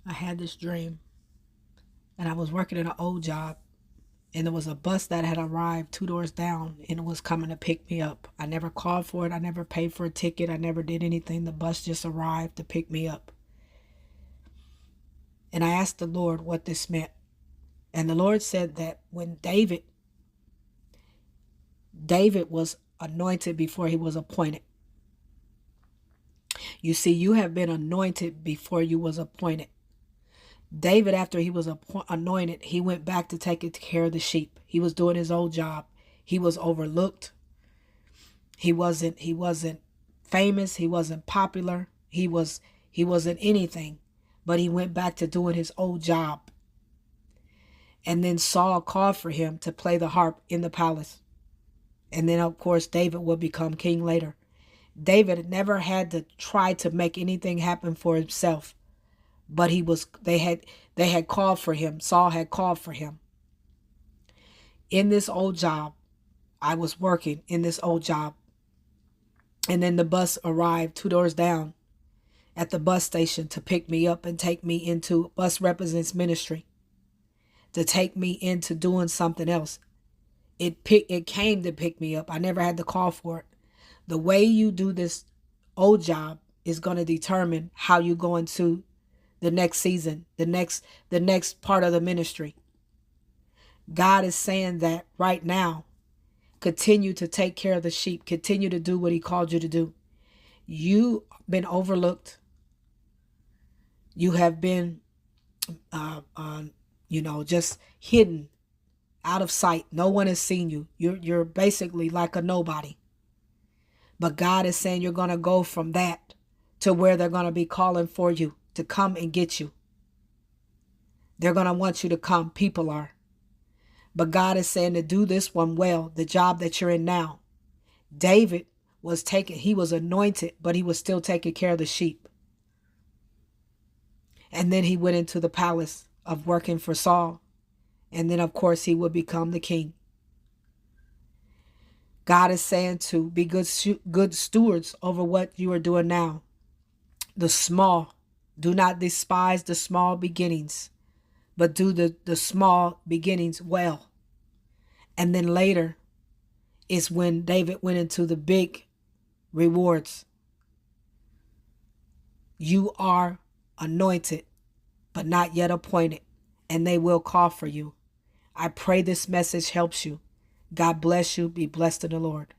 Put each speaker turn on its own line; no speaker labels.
I had this dream, and I was working in an old job, and there was a bus that had arrived 2 doors down, and it was coming to pick me up. I never called for it. I never paid for a ticket. I never did anything. The bus just arrived to pick me up. And I asked the Lord what this meant. And the Lord said that when David was anointed before he was appointed. You see, you have been anointed before you was appointed. David, after he was anointed, he went back to taking care of the sheep. He was doing his old job. He was overlooked. He wasn't famous. He wasn't popular. He wasn't anything. But he went back to doing his old job. And then Saul called for him to play the harp in the palace. And then, of course, David would become king later. David never had to try to make anything happen for himself. But they had called for him. Saul had called for him. In this old job, I was working in this old job. And then the bus arrived 2 doors down at the bus station to pick me up and take me into Bus Represents Ministry, to take me into doing something else. It came to pick me up. I never had to call for it. The way you do this old job is going to determine how you go into the next season, the next part of the ministry. God is saying that right now, continue to take care of the sheep. Continue to do what he called you to do. You've been overlooked. You have been, just hidden, out of sight. No one has seen you. You're basically like a nobody. But God is saying you're going to go from that to where they're going to be calling for you to come and get you. They're going to want you to come. People are. But God is saying to do this one well, the job that you're in now. David he was anointed, but he was still taking care of the sheep. And then he went into the palace of working for Saul. And then, of course, he would become the king. God is saying to be good stewards over what you are doing now. The small. Do not despise the small beginnings, but do the small beginnings well. And then later is when David went into the big rewards. You are anointed, but not yet appointed, and they will call for you. I pray this message helps you. God bless you. Be blessed in the Lord.